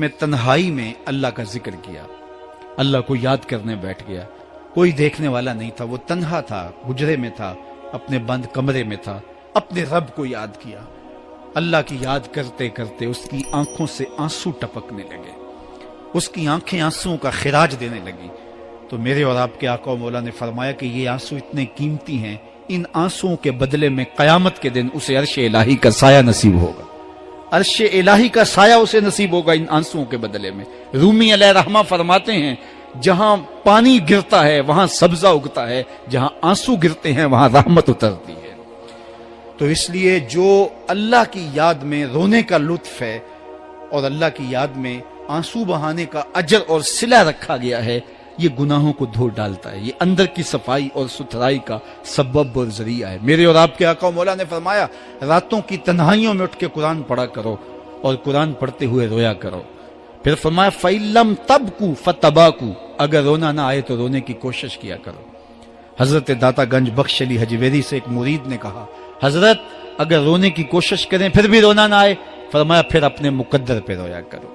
میں تنہائی میں اللہ کا ذکر کیا، اللہ کو یاد کرنے بیٹھ گیا۔ کوئی دیکھنے والا نہیں تھا، وہ تنہا تھا، گجرے میں تھا، اپنے بند کمرے میں تھا، اپنے رب کو یاد کیا۔ اللہ کی یاد کرتے کرتے اس کی آنکھوں سے آنسو ٹپکنے لگے، اس کی آنکھیں آنسوؤں کا خراج دینے لگی۔ تو میرے اور آپ کے آقا و مولا نے فرمایا کہ یہ آنسو اتنے قیمتی ہیں، ان آنسوؤں کے بدلے میں قیامت کے دن اسے عرش الہی کا سایہ نصیب ہوگا، عرش الہی کا سایہ اسے نصیب ہوگا ان آنسوؤں کے بدلے میں۔ رومی علیہ رحمہ فرماتے ہیں جہاں پانی گرتا ہے وہاں سبزہ اگتا ہے، جہاں آنسو گرتے ہیں وہاں رحمت اترتی ہے۔ تو اس لیے جو اللہ کی یاد میں رونے کا لطف ہے اور اللہ کی یاد میں آنسو بہانے کا اجر اور صلہ رکھا گیا ہے، یہ گناہوں کو دھو ڈالتا ہے، یہ اندر کی صفائی اور ستھرائی کا سبب اور ذریعہ ہے۔ میرے اور آپ کے آقا و مولا نے فرمایا راتوں کی تنہائیوں میں اٹھ کے قرآن پڑھا کرو اور قرآن پڑھتے ہوئے رویا کرو۔ پھر فرمایا فَإِلَّمْ تَبْكُوا فَتَبَاكُوا، اگر رونا نہ آئے تو رونے کی کوشش کیا کرو۔ حضرت داتا گنج بخش علی حجویری سے ایک مرید نے کہا حضرت اگر رونے کی کوشش کریں پھر بھی رونا نہ آئے، فرمایا پھر اپنے مقدر پہ رویا کرو۔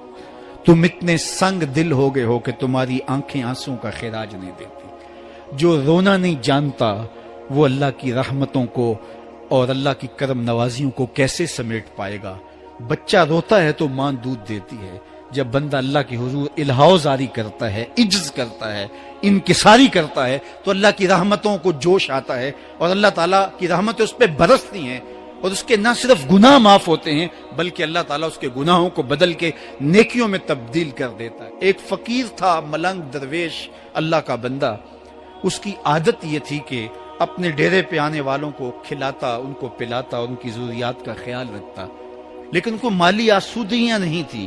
تم اتنے سنگ دل ہو گئے ہو کہ تمہاری آنکھیں آنسوں کا خراج نہیں دیتی۔ جو رونا نہیں جانتا وہ اللہ کی رحمتوں کو اور اللہ کی کرم نوازیوں کو کیسے سمیٹ پائے گا؟ بچہ روتا ہے تو ماں دودھ دیتی ہے، جب بندہ اللہ کی حضور الہاؤ زاری کرتا ہے، عجز کرتا ہے، انکساری کرتا ہے تو اللہ کی رحمتوں کو جوش آتا ہے اور اللہ تعالیٰ کی رحمتیں اس پہ برستی ہیں اور اس کے نہ صرف گناہ معاف ہوتے ہیں بلکہ اللہ تعالیٰ اس کے گناہوں کو بدل کے نیکیوں میں تبدیل کر دیتا ہے۔ ایک فقیر تھا، ملنگ درویش، اللہ کا بندہ، اس کی عادت یہ تھی کہ اپنے ڈیرے پہ آنے والوں کو کھلاتا، ان کو پلاتا اور ان کی ضروریات کا خیال رکھتا، لیکن ان کو مالی آسودگیاں نہیں تھی۔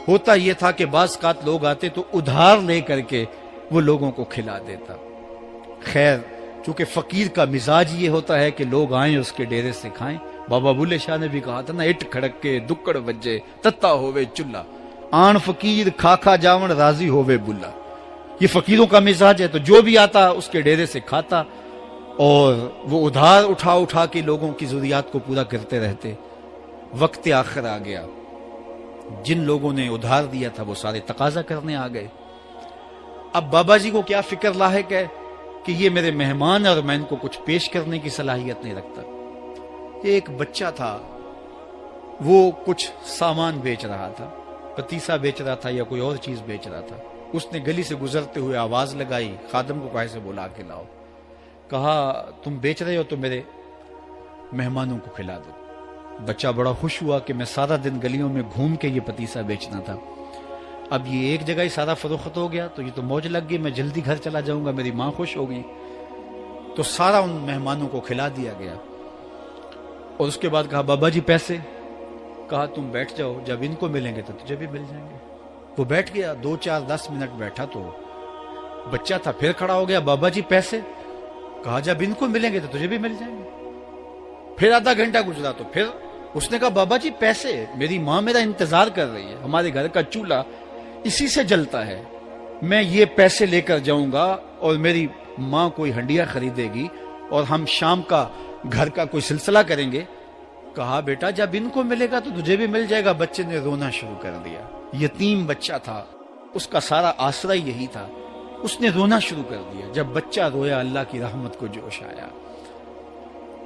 ہوتا یہ تھا کہ بعض اوقات لوگ آتے تو ادھار لے کر کے وہ لوگوں کو کھلا دیتا۔ خیر چونکہ فقیر کا مزاج یہ ہوتا ہے کہ لوگ آئیں اس کے ڈیرے سے کھائیں۔ بابا بلے شاہ نے بھی کہا تھا نا، اٹ کھڑک کے دکڑ بجے تتا ہووے چلا، آن فقیر کھا کھا جاون راضی ہووے بلا۔ یہ فقیروں کا مزاج ہے، تو جو بھی آتا اس کے ڈیرے سے کھاتا اور وہ ادھار اٹھا اٹھا کے لوگوں کی ضروریات کو پورا کرتے رہتے۔ وقت آخر آ گیا، جن لوگوں نے ادھار دیا تھا وہ سارے تقاضا کرنے آ گئے۔ اب بابا جی کو کیا فکر لاحق ہے کہ یہ میرے مہمان اور میں ان کو کچھ پیش کرنے کی صلاحیت نہیں رکھتا۔ ایک بچہ تھا، وہ کچھ سامان بیچ رہا تھا، پتیسا بیچ رہا تھا یا کوئی اور چیز بیچ رہا تھا۔ اس نے گلی سے گزرتے ہوئے آواز لگائی، خادم کو کہے سے بلا کے لاؤ، کہا تم بیچ رہے ہو تو میرے مہمانوں کو کھلا دو۔ بچہ بڑا خوش ہوا کہ میں سارا دن گلیوں میں گھوم کے یہ پتیسا بیچنا تھا، اب یہ ایک جگہ ہی سارا فروخت ہو گیا تو یہ تو موج لگ گئی، میں جلدی گھر چلا جاؤں گا، میری ماں خوش ہوگی۔ تو سارا ان مہمانوں کو کھلا دیا گیا اور اس کے بعد کہا بابا جی پیسے؟ کہا تم بیٹھ جاؤ، جب ان کو ملیں گے تو تجھے بھی مل جائیں گے۔ وہ بیٹھ گیا، 2 4 10 منٹ بیٹھا تو بچہ تھا پھر کھڑا ہو گیا، بابا جی پیسے؟ کہا جب ان کو ملیں گے تو تجھے بھی مل جائیں گے۔ پھر آدھا گھنٹہ گزرا تو پھر اس نے کہا بابا جی پیسے؟ میری ماں میرا انتظار کر رہی ہے، ہمارے گھر کا چولہا اسی سے جلتا ہے، میں یہ پیسے لے کر جاؤں گا اور میری ماں کوئی ہنڈیا خریدے گی اور ہم شام کا گھر کا کوئی سلسلہ کریں گے۔ کہا بیٹا جب ان کو ملے گا تو تجھے بھی مل جائے گا۔ بچے نے رونا شروع کر دیا، یتیم بچہ تھا، اس کا سارا آسرا یہی تھا، اس نے رونا شروع کر دیا۔ جب بچہ رویا اللہ کی رحمت کو جوش آیا۔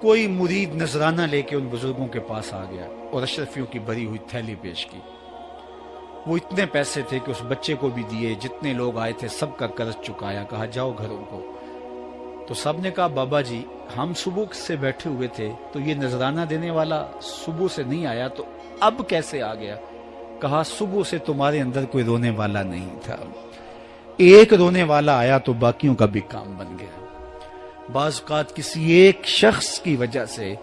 کوئی مرید نذرانہ لے کے ان بزرگوں کے پاس آ گیا اور اشرفیوں کی بھری ہوئی تھیلی پیش کی۔ وہ اتنے پیسے تھے کہ اس بچے کو بھی دیے، جتنے لوگ آئے تھے سب کا قرض چکایا، کہا جاؤ گھروں کو۔ تو سب نے کہا بابا جی ہم صبح سے بیٹھے ہوئے تھے تو یہ نذرانہ دینے والا صبح سے نہیں آیا، تو اب کیسے آ گیا؟ کہا صبح سے تمہارے اندر کوئی رونے والا نہیں تھا، ایک رونے والا آیا تو باقیوں کا بھی کام بن گیا۔ بعض اوقات کسی ایک شخص کی وجہ سے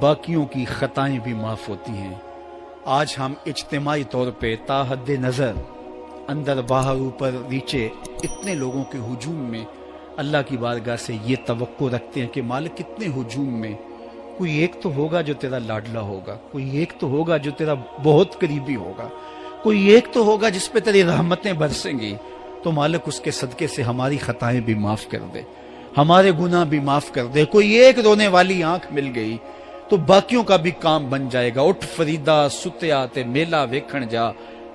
باقیوں کی خطائیں بھی معاف ہوتی ہیں۔ آج ہم اجتماعی طور پہ تا حد نظر اندر باہر اوپر نیچے اتنے لوگوں کے ہجوم میں اللہ کی بارگاہ سے یہ توقع رکھتے ہیں کہ مالک کتنے ہجوم میں کوئی ایک تو ہوگا جو تیرا لاڈلا ہوگا، کوئی ایک تو ہوگا جو تیرا بہت قریبی ہوگا، کوئی ایک تو ہوگا جس پہ تیری رحمتیں برسیں گی۔ تو مالک اس کے صدقے سے ہماری خطائیں بھی معاف کر دے، ہمارے گناہ بھی معاف کر دے۔ کوئی ایک رونے والی آنکھ مل گئی تو باقیوں کا بھی کام بن جائے گا۔ اٹھ فریدا ستیا تے میلہ ویکھن جا،